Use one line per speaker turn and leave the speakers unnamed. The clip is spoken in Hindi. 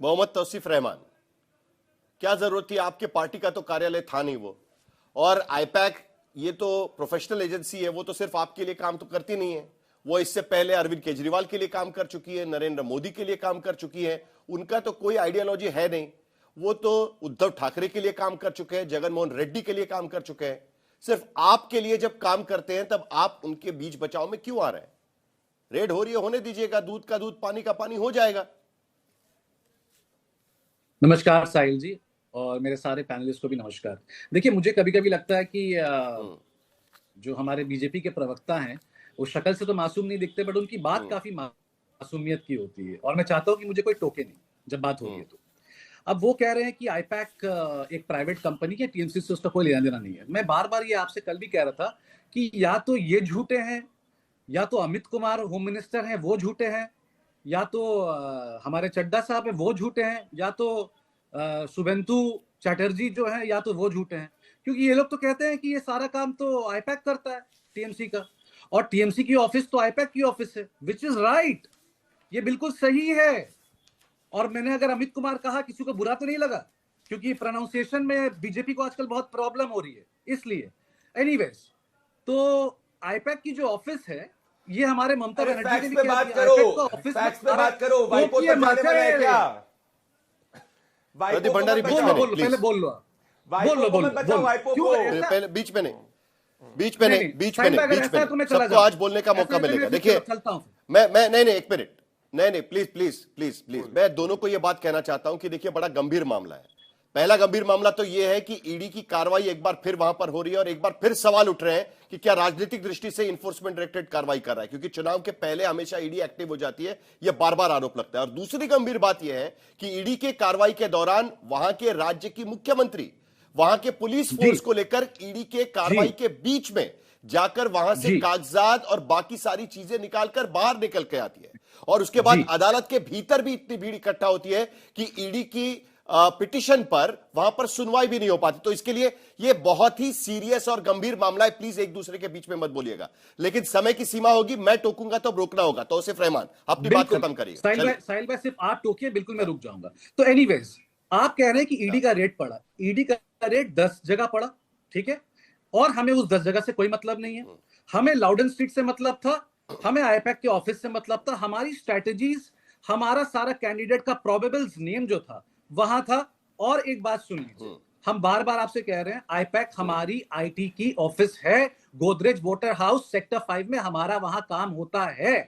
मोहम्मद तौसीफ रहमान, क्या जरूरत थी? आपके पार्टी का तो कार्यालय था नहीं वो। और आईपैक ये तो प्रोफेशनल एजेंसी है, वो तो सिर्फ आपके लिए काम तो करती नहीं है, वो इससे पहले अरविंद केजरीवाल के लिए काम कर चुकी है, नरेंद्र मोदी के लिए काम कर चुकी है। उनका तो कोई आइडियोलॉजी है नहीं, वो तो उद्धव ठाकरे के लिए काम कर चुके हैं, जगनमोहन रेड्डी के लिए काम कर चुके हैं। सिर्फ आपके लिए जब काम करते हैं तब आप उनके बीच बचाव में क्यों आ रहे हैं? रेड हो रही है, होने दीजिएगा, दूध का दूध पानी का पानी हो जाएगा।
नमस्कार साहिल जी, और मेरे सारे पैनलिस्ट को भी नमस्कार। देखिए, मुझे कभी कभी लगता है कि जो हमारे बीजेपी के प्रवक्ता हैं वो शक्ल से तो मासूम नहीं दिखते, बट उनकी बात काफी मासूमियत की होती है, और मैं चाहता हूं कि मुझे कोई टोके नहीं जब बात होती है। तो अब वो कह रहे हैं कि आईपैक एक प्राइवेट कंपनी है, टीएमसी से उसका कोई लेना देना नहीं है। मैं बार बार ये आपसे कल भी कह रहा था कि या तो ये झूठे हैं, या तो अमित कुमार होम मिनिस्टर हैं वो झूठे हैं, या तो हमारे चड्डा साहब है वो झूठे हैं, या तो शुभेंदु चटर्जी जो है या तो वो झूठे हैं। क्योंकि ये लोग तो कहते हैं कि ये सारा काम तो आईपैक करता है टीएमसी का, और टीएमसी की ऑफिस तो आईपैक की ऑफिस है, विच इज राइट, ये बिल्कुल सही है। और मैंने अगर अमित कुमार कहा, किसी को बुरा तो नहीं लगा, क्योंकि प्रोनाउंसिएशन में बीजेपी को आजकल बहुत प्रॉब्लम हो रही है, इसलिए। एनीवेज, तो आईपैक की जो ऑफिस है, ये हमारे ममता बनर्जी ने भी कहा कि आईपैक का ऑफिस
पे बात करो। वाइपो पर जाने वाला है क्या?
प्रदीप भंडारी बीच में नहीं,
पहले बोल लो,
पहले बीच में नहीं, बीच में नहीं, बीच में नहीं, बीच में सबको आज बोलने का मौका मिलेगा। देखिए, मैं नहीं, एक मिनट, नहीं, प्लीज प्लीज प्लीज प्लीज, मैं दोनों को यह बात कहना चाहता हूं कि देखिए, बड़ा गंभीर मामला है। पहला गंभीर मामला तो यह है कि ईडी की कार्रवाई एक बार फिर वहां पर हो रही है, और एक बार फिर सवाल उठ रहे हैं कि क्या राजनीतिक दृष्टि से इन्फोर्समेंट डायरेक्टरेट कार्रवाई कर रहा है, क्योंकि चुनाव के पहले हमेशा ईडी एक्टिव हो जाती है, यह बार बार आरोप लगता है। और दूसरी गंभीर बात यह है कि ईडी के कार्रवाई के दौरान वहां के राज्य की मुख्यमंत्री वहां के पुलिस फोर्स को लेकर ईडी के कार्रवाई के बीच में जाकर वहां से कागजात और बाकी सारी चीजें निकालकर बाहर निकल के आती है, और उसके बाद अदालत के भीतर भी इतनी भीड़ इकट्ठा होती है कि ईडी की पिटीशन पर वहां पर सुनवाई भी नहीं हो पाती। तो इसके लिए यह बहुत ही सीरियस और गंभीर मामला है। प्लीज एक दूसरे के बीच में मत बोलिएगा, लेकिन समय की सीमा होगी, मैं टोकूंगा तो रोकना होगा। तो सिर्फ रहमान, अपनी बात को कम करिए।
साहिल भाई, सिर्फ आप टोकिए, बिल्कुल मैं रुक जाऊंगा। तो एनीवेज, आप कह रहे हैं कि ईडी का रेट पड़ा, ईडी का रेट 10 जगह पड़ा, ठीक है, और हमें उस 10 जगह से कोई मतलब नहीं है। हमें लाउडन स्ट्रीट से मतलब था, हमें आईपैक के ऑफिस से मतलब था, हमारी स्ट्रेटेजीज, हमारा सारा कैंडिडेट का प्रोबेबल्स नेम जो था वहां था। और एक बात सुन लीजिए, हम बार बार आपसे कह रहे हैं, आईपैक हमारी आईटी की ऑफिस है, गोदरेज वोटर हाउस सेक्टर 5 में हमारा वहां काम होता है।